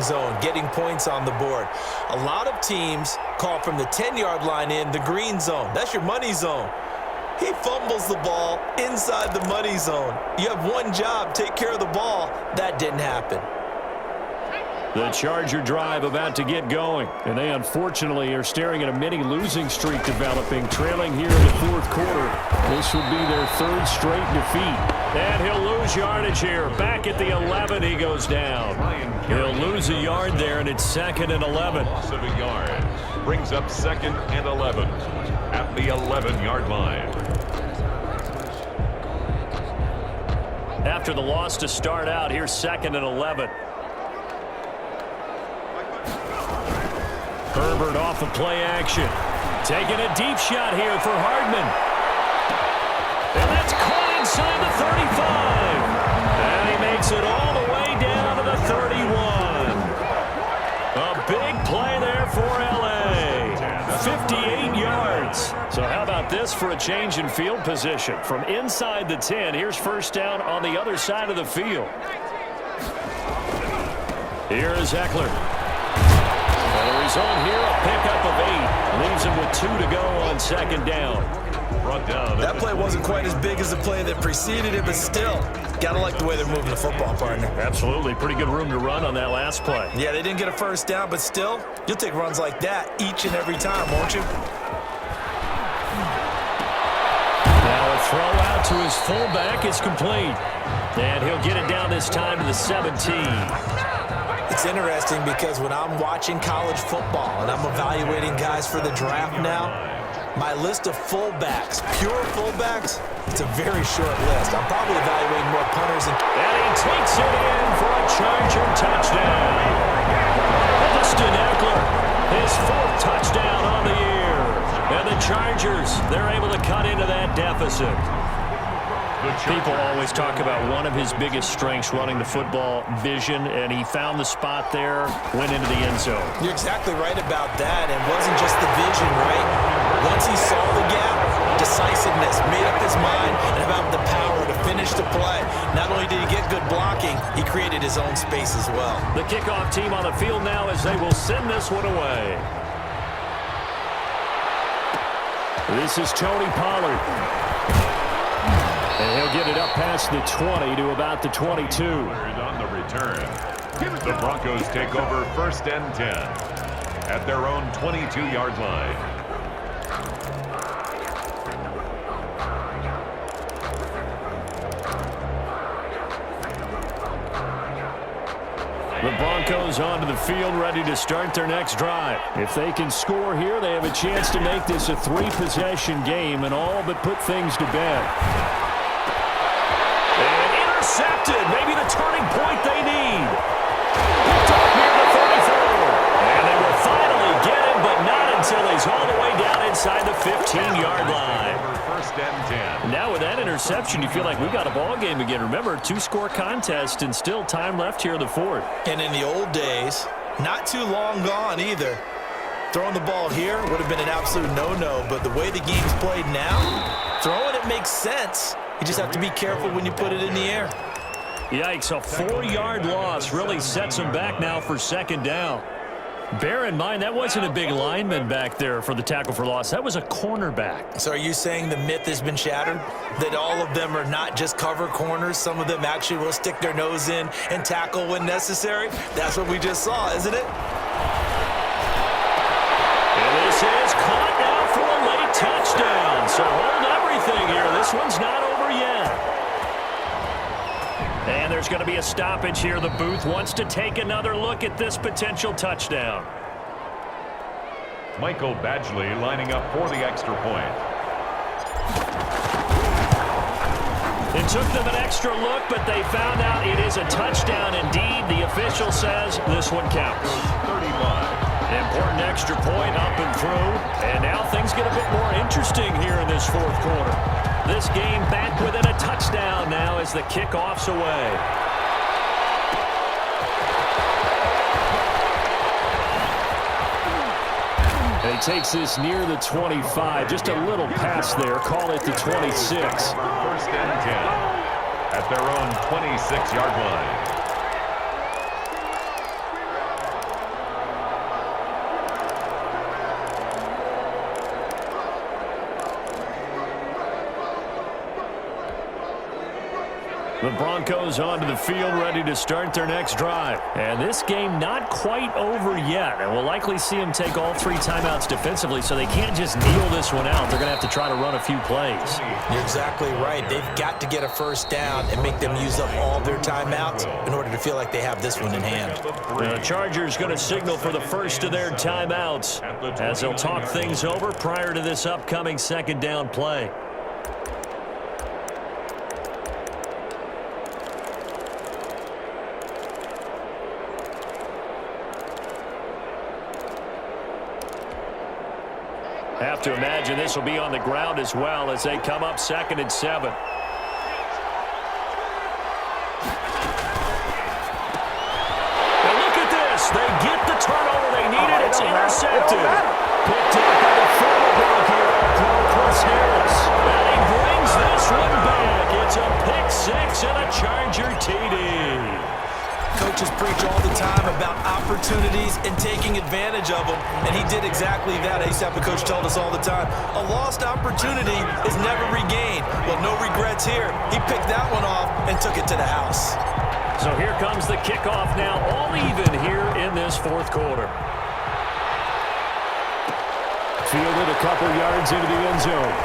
zone, getting points on the board. A lot of teams call from the 10-yard line in the green zone. That's your money zone. He fumbles the ball inside the money zone. You have one job, take care of the ball. That didn't happen. The Charger drive about to get going, and they unfortunately are staring at a mini losing streak developing, trailing here in the fourth quarter. This would be their third straight defeat. And he'll lose yardage here. Back at the 11, he goes down. He'll lose a yard there, and it's 2nd and 11. Loss of a yard brings up 2nd and 11 at the 11-yard line. After the loss to start out, here's 2nd and 11. Herbert off the play action. Taking a deep shot here for Hardman. And that's caught inside the 35. And he makes it all the way down to the 31. A big play there for L.A. 58 yards. So how about this for a change in field position? From inside the 10, here's first down on the other side of the field. Here is Eckler. He's on here, a pickup of 8. Leaves him with 2 to go on 2nd down. Brought down. That play wasn't quite as big as the play that preceded it, but still, got to like the way they're moving the football, partner. Absolutely. Pretty good room to run on that last play. Yeah, they didn't get a first down, but still, you'll take runs like that each and every time, won't you? Now a throw out to his fullback. It's complete. And he'll get it down this time to the 17. It's interesting because when I'm watching college football and I'm evaluating guys for the draft now, my list of fullbacks, pure fullbacks, it's a very short list. I'm probably evaluating more punters. And he takes it in for a Charger touchdown. Austin Eckler, his 4th touchdown on the year. And the Chargers, they're able to cut into that deficit. People always talk about one of his biggest strengths, running the football, vision, and he found the spot there, went into the end zone. You're exactly right about that. It wasn't just the vision, right? Once he saw the gap, decisiveness, made up his mind, and about the power to finish the play. Not only did he get good blocking, he created his own space as well. The kickoff team on the field now as they will send this one away. This is Tony Pollard. And he'll get it up past the 20 to about the 22. On the return, the Broncos take over 1st and 10 at their own 22-yard line. The Broncos onto the field, ready to start their next drive. If they can score here, they have a chance to make this a 3-possession game and all but put things to bed. Intercepted, maybe the turning point they need. Picked up near the 34. And they will finally get him, but not until he's all the way down inside the 15-yard line. 1st and 10. Now with that interception, you feel like we've got a ball game again. Remember, 2-score contest and still time left here in the 4th. And in the old days, not too long gone either. Throwing the ball here would have been an absolute no-no, but the way the game's played now, throwing it makes sense. You just have to be careful when you put it in the air. Yikes, a 4-yard loss really sets him back now for 2nd down. Bear in mind, that wasn't a big lineman back there for the tackle for loss. That was a cornerback. So are you saying the myth has been shattered? That all of them are not just cover corners? Some of them actually will stick their nose in and tackle when necessary? That's what we just saw, isn't it? And this is caught now for a late touchdown. So hold everything here. This one's not over yet. And there's going to be a stoppage here. The booth wants to take another look at this potential touchdown. Michael Badgley lining up for the extra point. It took them an extra look, but they found out it is a touchdown indeed. The official says this one counts. 35. Important extra point up and through. And now things get a bit more interesting here in this 4th quarter. This game back within a touchdown now as the kickoff's away. And he takes this near the 25. Just a little pass there. Call it the 26. 1st and 10 at their own 26-yard line. The Broncos onto the field, ready to start their next drive. And this game not quite over yet. And we'll likely see them take all 3 timeouts defensively, so they can't just kneel this one out. They're going to have to try to run a few plays. You're exactly right. They've got to get a first down and make them use up all their timeouts in order to feel like they have this one in hand. The Chargers going to signal for the first of their timeouts as they'll talk things over prior to this upcoming second down play. Have to imagine this will be on the ground as well as they come up 2nd and 7. And look at this. They get the turnover they needed. It's intercepted. Picked up by the former Bronco Chris Harris. And he brings this one back. It's a pick 6 and a Charger TD. Coaches preach all the time about opportunities and taking advantage of them, and he did exactly that. I used to have a coach told us all the time, a lost opportunity is never regained. Well, no regrets here. He picked that one off and took it to the house. So here comes the kickoff now, all even here in this 4th quarter. Fielded a couple yards into the end zone.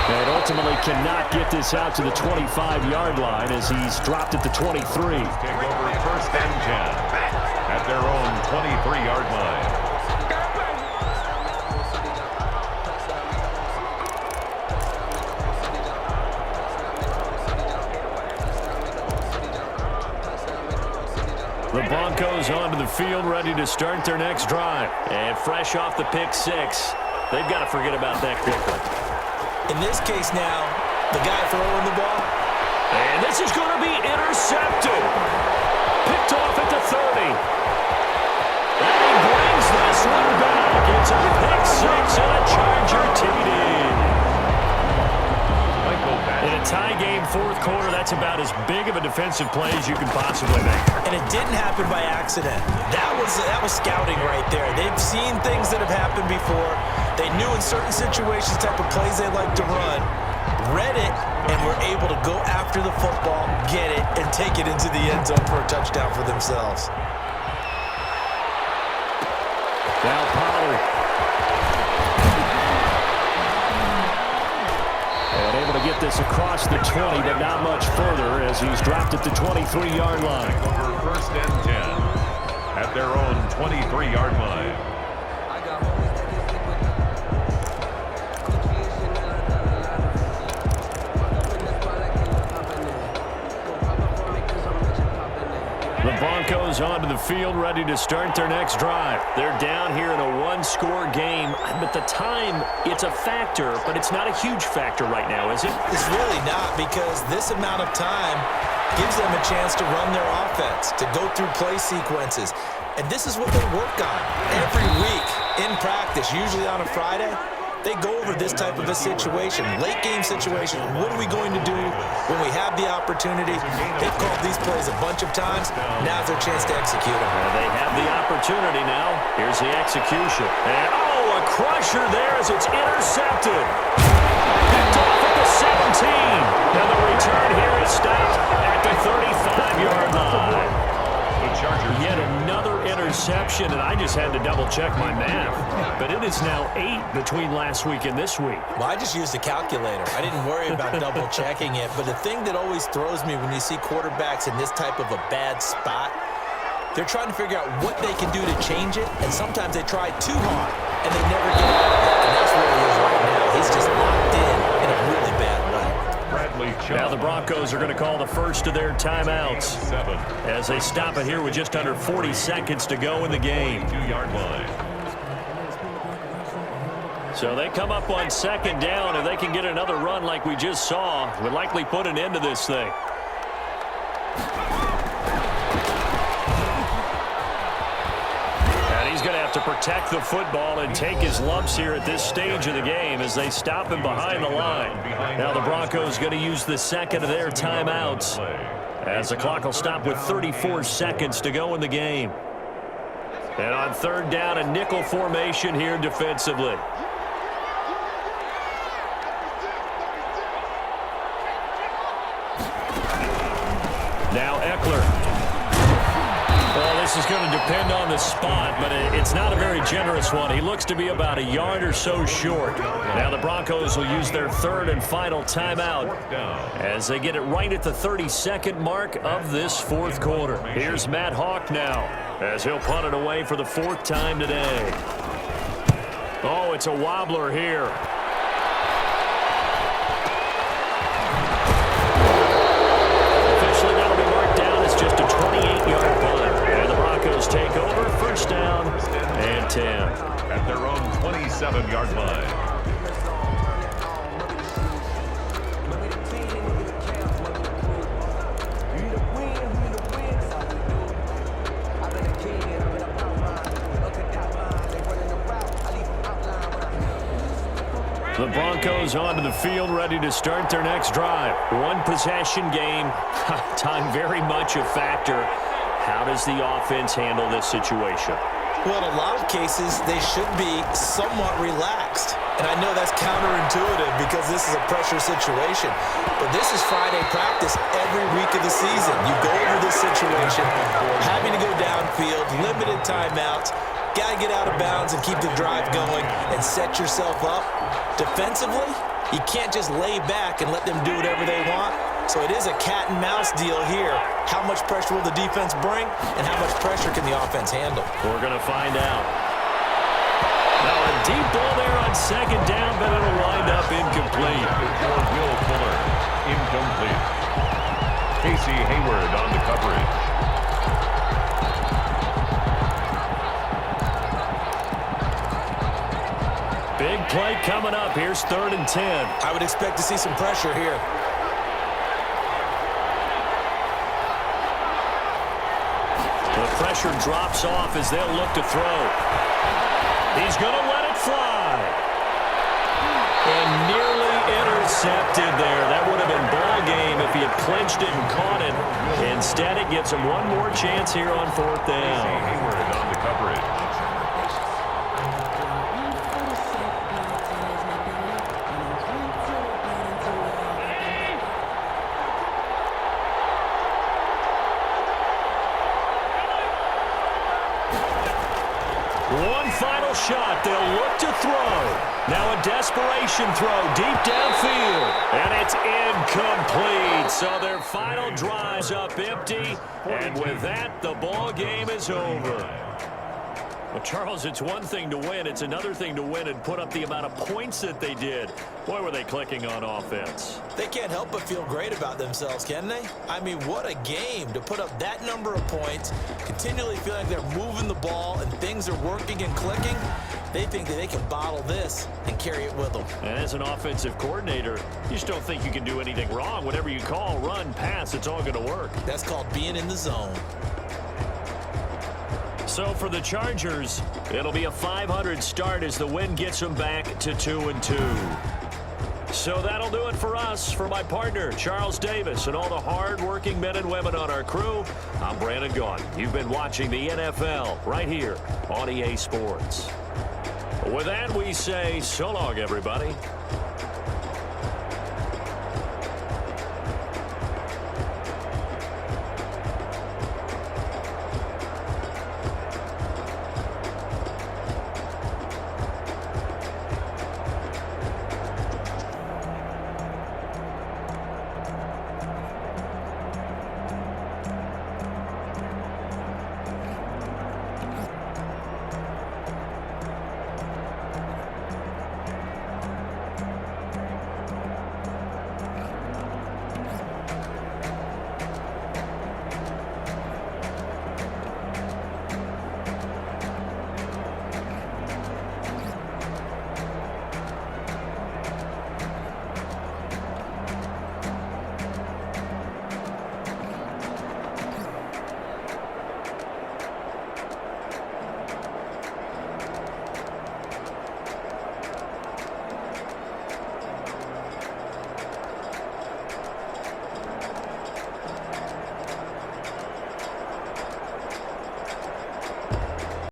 And ultimately cannot get this out to the 25-yard line as he's dropped at the 23. Take over 1st and 10 at their own 23-yard line. The Broncos onto the field, ready to start their next drive. And fresh off the pick 6, they've got to forget about that quickly. In this case now, the guy throwing the ball. And this is going to be intercepted. Picked off at the 30. And he brings this one back. It's a pick 6 and a Charger TD. In a tie game 4th quarter, that's about as big of a defensive play as you can possibly make. And it didn't happen by accident. That was scouting right there. They've seen things that have happened before. They knew in certain situations type of plays they like to run, read it, and were able to go after the football, get it, and take it into the end zone for a touchdown for themselves. Now Pollard. And able to get this across the 20, but not much further as he's dropped at the 23-yard line. Over 1st and 10 at their own 23-yard line. The Broncos onto the field, ready to start their next drive. They're down here in a 1-score game, but the time, it's a factor, but it's not a huge factor right now, is it? It's really not, because this amount of time gives them a chance to run their offense, to go through play sequences. And this is what they work on every week in practice, usually on a Friday. They go over this type of a situation, late game situation. What are we going to do when we have the opportunity? They've called these plays a bunch of times. Now's their chance to execute them. They have the opportunity now. Here's the execution. And, oh, a crusher there as it's intercepted. Picked off at the 17. And the return here is stopped at the 35-yard line. Yet another interception, and I just had to double-check my math. But it is now 8 between last week and this week. Well, I just used a calculator. I didn't worry about double-checking it. But the thing that always throws me when you see quarterbacks in this type of a bad spot, they're trying to figure out what they can do to change it, and sometimes they try too hard, and they never get out of it. And that's where he is right now. He's just locked in a really bad way. Now the Broncos are going to call the first of their timeouts as they stop it here with just under 40 seconds to go in the game. 2-yard line. So they come up on 2nd down, and they can get another run like we just saw. Would likely put an end to this thing. And he's going to have to protect the football and take his lumps here at this stage of the game as they stop him behind the line. Now the Broncos going to use the second of their timeouts as the clock will stop with 34 seconds to go in the game. And on 3rd down, a nickel formation here defensively. this is going to depend on the spot, but it's not a very generous one. He looks to be about a yard or so short. Now the Broncos will use their third and final timeout as they get it right at the 32nd mark of this fourth quarter. Here's Matt Hawk now as he'll punt it away for the fourth time today. Oh, it's a wobbler here. Officially, that'll be marked down as just a 28-yard punt. And the Broncos take over, first down and 10. At their own 27-yard line. The Broncos onto the field, ready to start their next drive. One possession game, time very much a factor. How does the offense handle this situation? Well, in a lot of cases, they should be somewhat relaxed. And I know that's counterintuitive because this is a pressure situation. But this is Friday practice every week of the season. You go over this situation, having to go downfield, limited timeouts, got to get out of bounds and keep the drive going and set yourself up. Defensively, you can't just lay back and let them do whatever they want. So it is a cat and mouse deal here. How much pressure will the defense bring, and how much pressure can the offense handle? We're going to find out. Now a deep ball there on second down, but it'll wind up incomplete. For Will Fuller, incomplete. Casey Hayward on the coverage. Big play coming up. Here's 3rd and 10. I would expect to see some pressure here. The pressure drops off as they'll look to throw. He's going to let it fly. And nearly intercepted there. That would have been ball game if he had clinched it and caught it. Instead, it gets him one more chance here on 4th down. Hayward on the coverage. One final shot. They'll look to throw. Now a desperation throw deep downfield. And it's incomplete. So their final drive's up empty. And with that, the ball game is over. Well, Charles, it's one thing to win. It's another thing to win and put up the amount of points that they did. Boy, were they clicking on offense. They can't help but feel great about themselves, can they? I mean, what a game to put up that number of points, continually feeling like they're moving the ball and things are working and clicking. They think that they can bottle this and carry it with them. And as an offensive coordinator, you just don't think you can do anything wrong. Whatever you call, run, pass, it's all going to work. That's called being in the zone. So for the Chargers, it'll be a .500 start as the win gets them back to 2-2. So that'll do it for us. For my partner, Charles Davis, and all the hard-working men and women on our crew, I'm Brandon Gaughan. You've been watching the NFL right here on EA Sports. With that, we say so long, everybody.